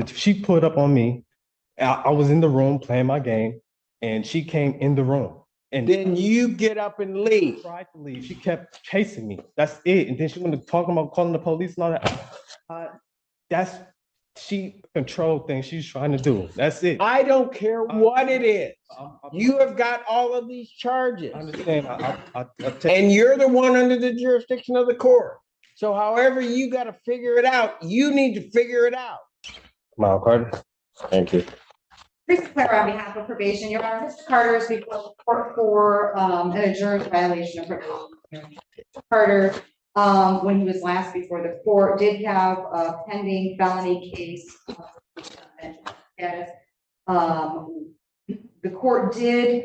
She put up on me. I was in the room playing my game, and she came in the room. And then you get up and leave. Tried to leave. She kept chasing me. That's it. And then she wanted to talk about calling the police and all that. That's she control thing she's trying to do. That's it. I don't care what it is. You have got all of these charges. I understand. And you're the one under the jurisdiction of the court. So however you got to figure it out, you need to figure it out. Come on, Carter. Thank you. Teresa Clare on behalf of probation. Your Honor, Mr. Carter is before the court for an adjourned violation of probation. Carter, when he was last before the court, did have a pending felony case. The court did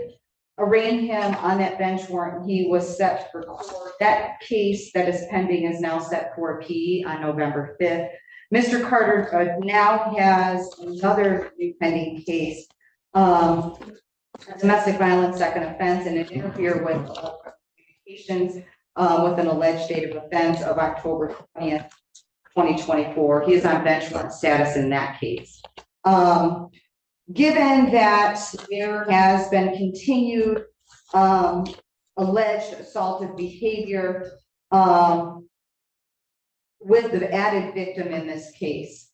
arraign him on that bench warrant. He was set for court. That case that is pending is now set for a plea on November 5th. Mr. Carter now has another new pending case, domestic violence second offense, and it interfered with communications with an alleged date of offense of October 20th, 2024. He is on bench warrant status in that case. Given that there has been continued alleged assaultive behavior with the added victim in this case,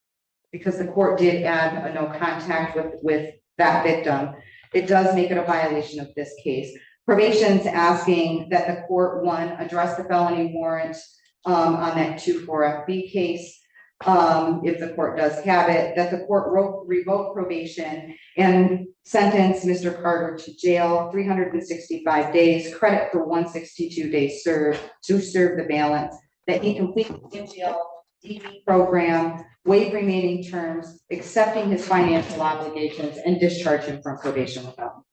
because the court did add a no contact with that victim, it does make it a violation of this case. Probation's asking that the court, one, address the felony warrant on that 24FB case, if the court does have it, that the court revoke probation and sentence Mr. Carter to jail 365 days, credit for 162 days served to serve the balance, that he complete the jail DV program, waive remaining terms, accepting his financial obligations, and discharge him from probation without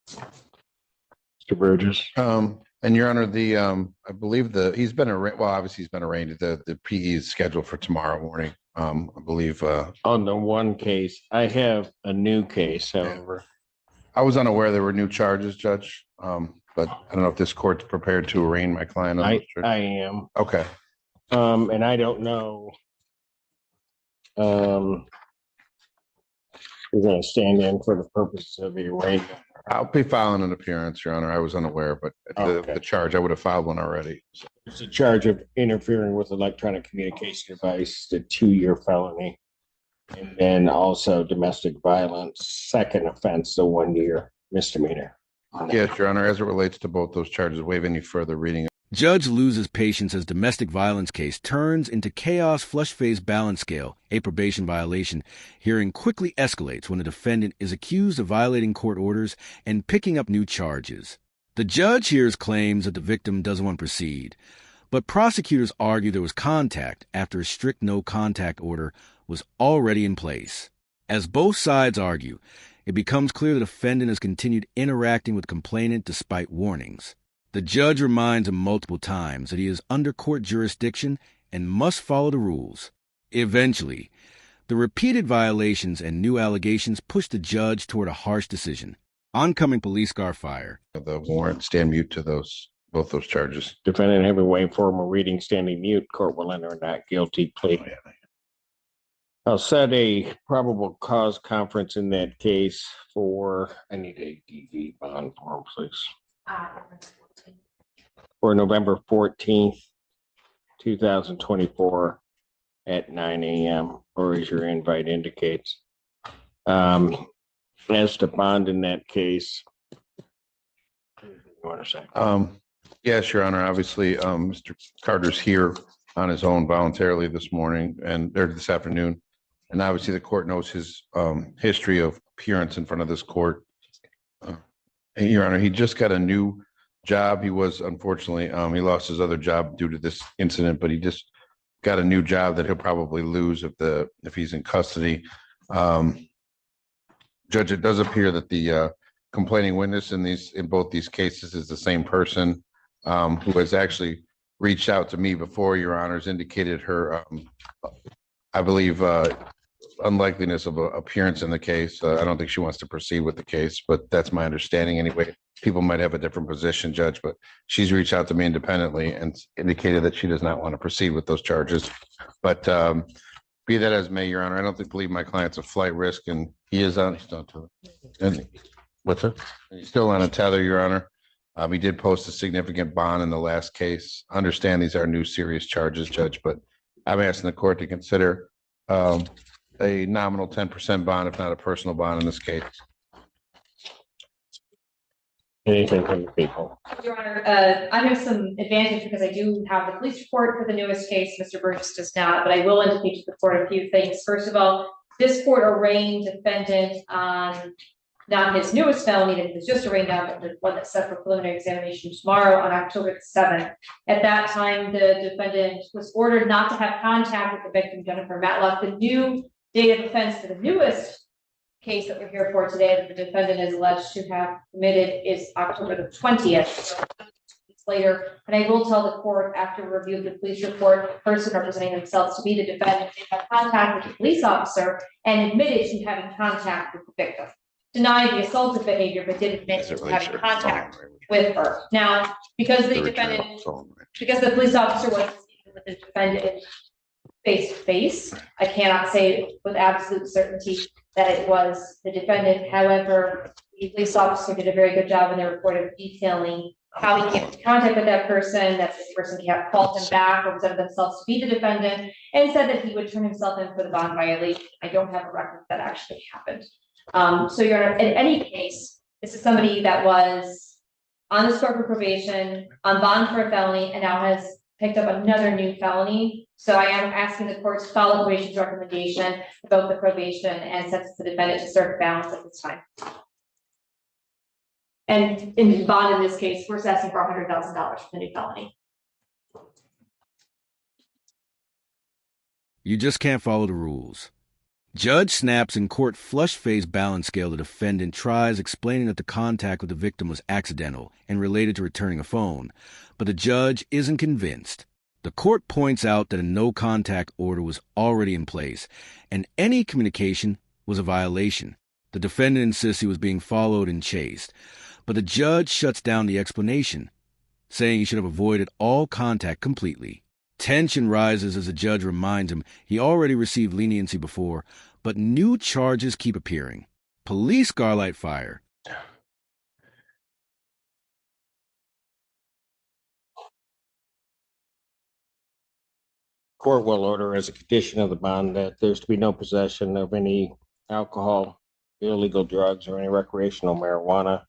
improvement. Mr. Burgess. And Your Honor, I believe he's been arraigned. Well, obviously he's been arraigned. The PE is scheduled for tomorrow morning. I believe. On the one case, I have a new case. However, I was unaware there were new charges, Judge. But I don't know if this court's prepared to arraign my client. I am. Okay. And I don't know. We're going to stand in for the purposes of the arraignment. I'll be filing an appearance, Your Honor. I was unaware, but the charge, I would have filed one already. So. It's a charge of interfering with electronic communication device, the 2-year felony, and then also domestic violence, second offense, the 1-year misdemeanor. Yes, Your Honor. As it relates to both those charges, waive any further reading. Judge loses patience as domestic violence case turns into chaos flush-phase balance scale, a probation violation. Hearing quickly escalates when a defendant is accused of violating court orders and picking up new charges. The judge hears claims that the victim doesn't want to proceed, but prosecutors argue there was contact after a strict no-contact order was already in place. As both sides argue, it becomes clear the defendant has continued interacting with complainant despite warnings. The judge reminds him multiple times that he is under court jurisdiction and must follow the rules. Eventually, the repeated violations and new allegations push the judge toward a harsh decision. Oncoming police car fire. The warrant, stand mute to both those charges. Defendant having waived formal reading, standing mute. Court will enter a not guilty plea. I'll set a probable cause conference in that case for, I need a DV bond form, please. For November 14th, 2024 at 9 a.m. or as your invite indicates. As to bond in that case, you want to say? Yes, Your Honor. Obviously, Mr. Carter's here on his own voluntarily this morning or this afternoon. And obviously the court knows his history of appearance in front of this court. Your Honor, he just got a new job. He was, unfortunately, he lost his other job due to this incident, but he just got a new job that he'll probably lose if he's in custody. Judge, it does appear that the complaining witness in both these cases is the same person who has actually reached out to me before, Your Honor's indicated her, I believe, unlikeliness of appearance in the case. I don't think she wants to proceed with the case, but that's my understanding anyway. People might have a different position, Judge, but she's reached out to me independently and indicated that she does not want to proceed with those charges. But Be that as may, Your Honor, I don't believe my client's a flight risk, and he's still to it. And what's it? He's still on a tether, Your Honor. He did post a significant bond in the last case. Understand these are new serious charges, Judge, but I'm asking the court to consider a nominal 10% bond, if not a personal bond in this case. Anything from the people? Your Honor, I have some advantage because I do have the police report for the newest case. Mr. Burgess does not, but I will indicate to the court a few things. First of all, this court arraigned defendant on not his newest felony that he was just arraigned on, but the one that's set for preliminary examination tomorrow on October 7th. At that time, the defendant was ordered not to have contact with the victim, Jennifer Matlock. The new date of offense for the newest case that we're here for today that the defendant is alleged to have committed is October the 20th. So later, and I will tell the court after review of the police report, the person representing themselves to be the defendant, they had contact with the police officer and admitted to having contact with the victim. Denied the assaultive behavior, but did admit to having contact with her. Now, because the defendant, because the police officer was speaking with the defendant face to face, I cannot say with absolute certainty that it was the defendant. However, the police officer did a very good job in their report of detailing how he came into contact with that person, that this person called him back, represented themselves to be the defendant, and said that he would turn himself in for the bond violation. I don't have a record that actually happened. So Your Honor, in any case, this is somebody that was on the scope of probation, on bond for a felony, and now has picked up another new felony. So I am asking the court to follow probation's recommendation about the probation and sentence the defendant to serve balance at this time. And in bond in this case, we're assessing for $100,000 for the new felony. You just can't follow the rules. Judge snaps in court flush-face balance scale the defendant tries, explaining that the contact with the victim was accidental and related to returning a phone, but the judge isn't convinced. The court points out that a no-contact order was already in place, and any communication was a violation. The defendant insists he was being followed and chased, but the judge shuts down the explanation, saying he should have avoided all contact completely. Tension rises as the judge reminds him he already received leniency before, but new charges keep appearing. Police scarlight fire. Court will order as a condition of the bond that there's to be no possession of any alcohol, illegal drugs, or any recreational marijuana,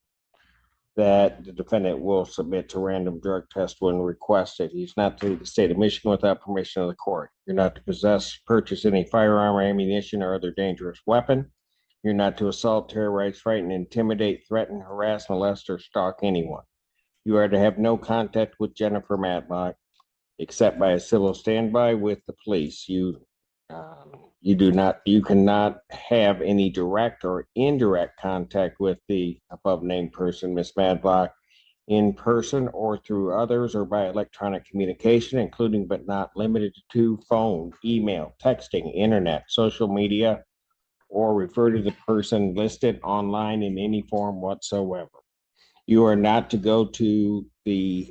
that the defendant will submit to random drug test when requested. He's not to leave the state of Michigan without permission of the court. You're not to possess, purchase any firearm or ammunition or other dangerous weapon. You're not to assault, terrorize, frighten, intimidate, threaten, harass, molest, or stalk anyone. You are to have no contact with Jennifer Matlock except by a civil standby with the police. You cannot have any direct or indirect contact with the above named person, Miss Matlock, in person or through others or by electronic communication, including but not limited to phone, email, texting, internet, social media, or refer to the person listed online in any form whatsoever. You are not to go to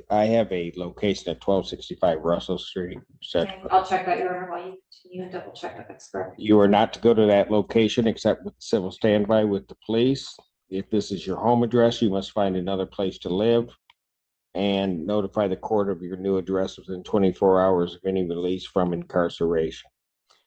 I have a location at 1265 Russell Street. Okay, I'll check that, Your Honor, while you continue and double check that that's correct. You are not to go to that location except with civil standby with the police. If this is your home address, you must find another place to live and notify the court of your new address within 24 hours of any release from incarceration.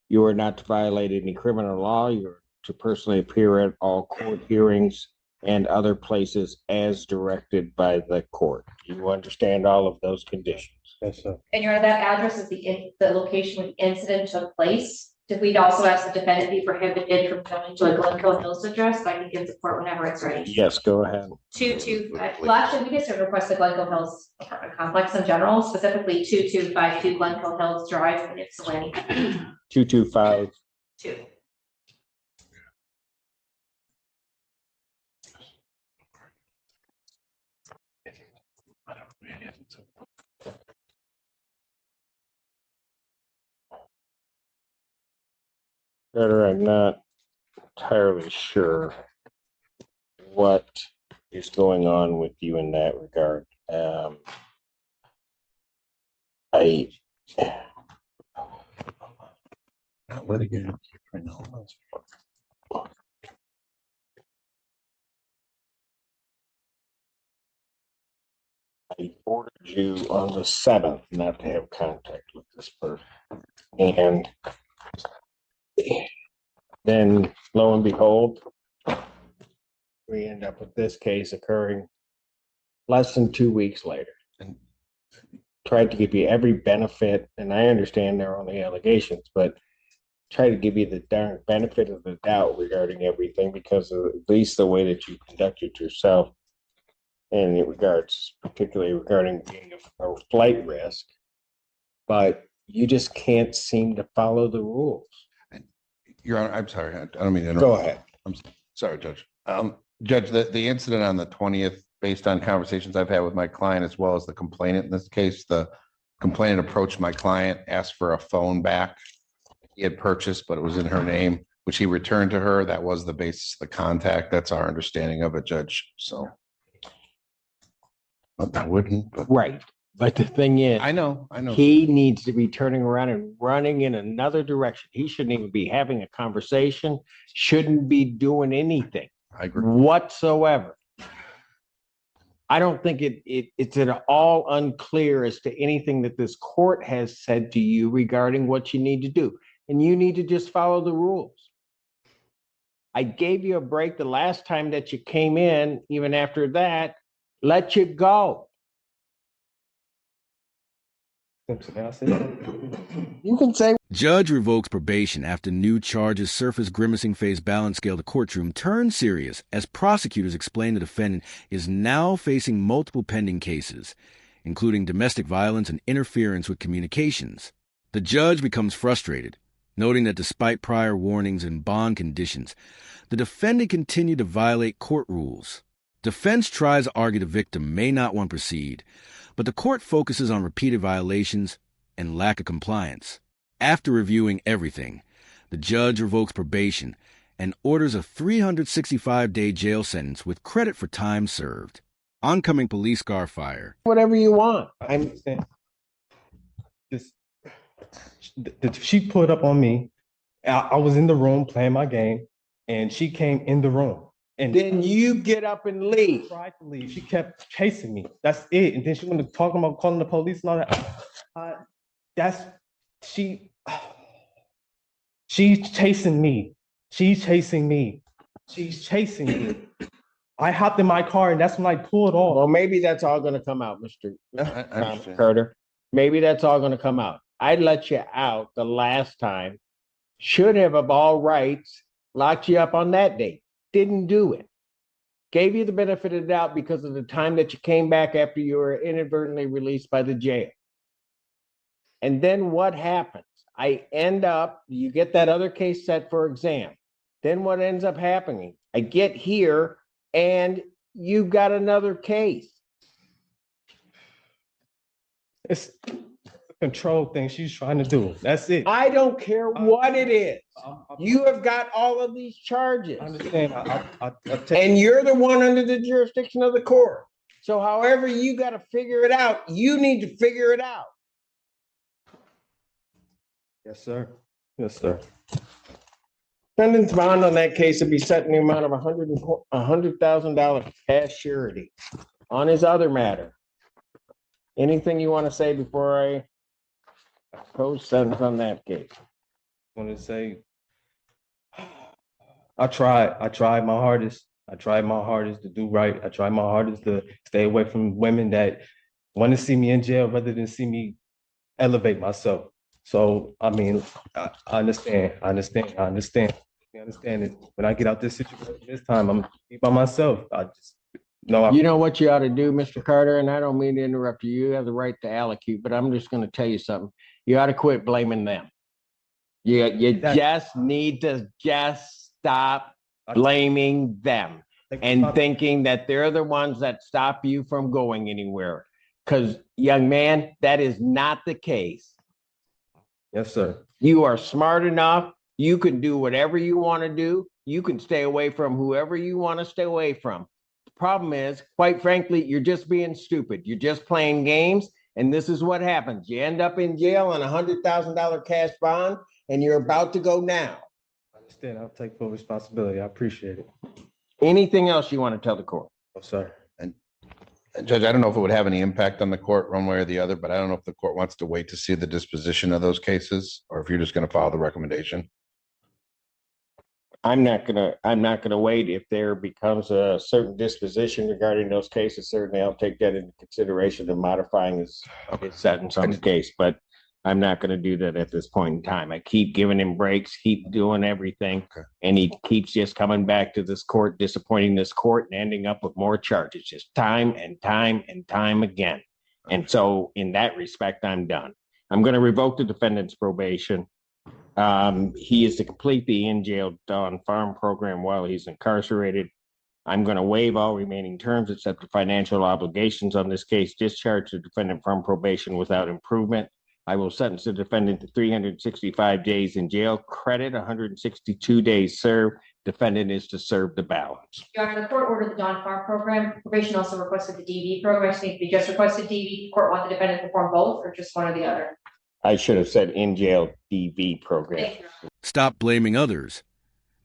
You are not to violate any criminal law. You are to personally appear at all court hearings and other places as directed by the court. You understand all of those conditions? Yes, sir. And Your Honor, that address is the location where the incident took place. Did we also ask the defendant be prohibited from going to a Glencoe Hills address? I can give the court whenever it's ready. Yes, go ahead. 22, well, actually, we can request the Glencoe Hills apartment complex in general, specifically 2252 Glencoe Hills Drive in Ypsilanti. 2252. Better, I'm not entirely sure what is going on with you in that regard. Not litigated. I ordered you on the 7th not to have contact with this person. And then lo and behold, we end up with this case occurring less than 2 weeks later. And tried to give you every benefit, and I understand there are only allegations, but try to give you the darn benefit of the doubt regarding everything because of at least the way that you conducted yourself in regards, particularly regarding being a flight risk. But you just can't seem to follow the rules. Your Honor, I'm sorry. I don't mean to interrupt. Go ahead. I'm sorry, Judge. Judge, the incident on the 20th, based on conversations I've had with my client as well as the complainant in this case, the complainant approached my client, asked for a phone back he had purchased, but it was in her name, which he returned to her. That was the basis of the contact. That's our understanding of it, Judge. So I wouldn't, but Right. But the thing is, I know. he needs to be turning around and running in another direction. He shouldn't even be having a conversation, shouldn't be doing anything I agree. whatsoever. I don't think it's at all unclear as to anything that this court has said to you regarding what you need to do. And you need to just follow the rules. I gave you a break the last time that you came in. Even after that, let you go. You can say. Judge revokes probation after new charges surface. Grimacing face balance scale to courtroom turns serious as prosecutors explain the defendant is now facing multiple pending cases, including domestic violence and interference with communications. The judge becomes frustrated, noting that despite prior warnings and bond conditions, the defendant continued to violate court rules. Defense tries to argue the victim may not want to proceed, but the court focuses on repeated violations and lack of compliance. After reviewing everything, the judge revokes probation and orders a 365-day jail sentence with credit for time served. Oncoming police car fire. Whatever you want. I understand. She put up on me. I was in the room playing my game, and she came in the room. And Then you get up and leave. tried to leave. She kept chasing me. That's it. And then she wanted to talk about calling the police and all that. She's chasing me. She's chasing me. She's chasing me. I hopped in my car, and that's when I pulled off. Well, maybe that's all going to come out, Mr. I understand. Carter. Maybe that's all going to come out. I let you out the last time. Should have, of all rights, locked you up on that date. Didn't do it. Gave you the benefit of the doubt because of the time that you came back after you were inadvertently released by the jail. And then what happens? I end up, you get that other case set for exam. Then what ends up happening? I get here and you've got another case. It's a control thing she's trying to do. That's it. I don't care what it is. You have got all of these charges. I understand. I take And you're the one under the jurisdiction of the court. So however you got to figure it out, you need to figure it out. Yes, sir. Yes, sir. Defendant's bond on that case would be set in the amount of $100,000 cash surety. On his other matter, anything you want to say before I post sentence on that case? I want to say, I tried my hardest. I tried my hardest to do right. I tried my hardest to stay away from women that want to see me in jail rather than see me elevate myself. So, I mean, I understand. I understand it. When I get out this situation this time, I'm gonna be by myself. I just know. You know what you ought to do, Mr. Carter, and I don't mean to interrupt you. You have the right to allocute, but I'm just going to tell you something. You ought to quit blaming them. You just need to just stop blaming them and thinking that they're the ones that stop you from going anywhere. Because, young man, that is not the case. Yes, sir. You are smart enough. You can do whatever you want to do. You can stay away from whoever you want to stay away from. The problem is, quite frankly, you're just being stupid. You're just playing games. And this is what happens. You end up in jail on $100,000 cash bond, and you're about to go now. I understand. I'll take full responsibility. I appreciate it. Anything else you want to tell the court? Oh, sir. Judge, I don't know if it would have any impact on the court one way or the other, but I don't know if the court wants to wait to see the disposition of those cases, or if you're just going to follow the recommendation. I'm not gonna wait. If there becomes a certain disposition regarding those cases, certainly I'll take that into consideration in modifying his sentence on the case, but I'm not gonna do that at this point in time. I keep giving him breaks, keep doing everything, and he keeps just coming back to this court, disappointing this court and ending up with more charges, just time and time and time again. And so in that respect, I'm done. I'm gonna revoke the defendant's probation. He is to complete the in-jail on farm program while he's incarcerated. I'm going to waive all remaining terms except the financial obligations on this case, discharge the defendant from probation without improvement. I will sentence the defendant to 365 days in jail, credit 162 days served. Defendant is to serve the balance. Your Honor, the court ordered the Don Farm program. Probation also requested the DV program. So if you just requested DV, the court want the defendant to perform both or just one or the other? I should have said in-jail DV program. Thank you. Stop blaming others.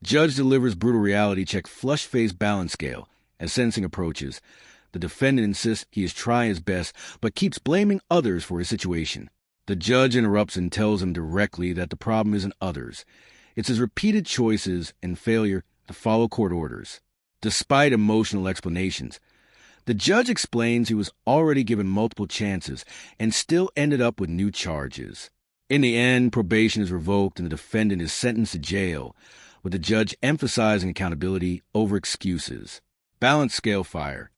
Judge delivers brutal reality check flush-faced balance scale. As sentencing approaches, the defendant insists he is trying his best, but keeps blaming others for his situation. The judge interrupts and tells him directly that the problem isn't others. It's his repeated choices and failure to follow court orders. Despite emotional explanations, the judge explains he was already given multiple chances and still ended up with new charges. In the end, probation is revoked and the defendant is sentenced to jail, with the judge emphasizing accountability over excuses. Balance scale fire.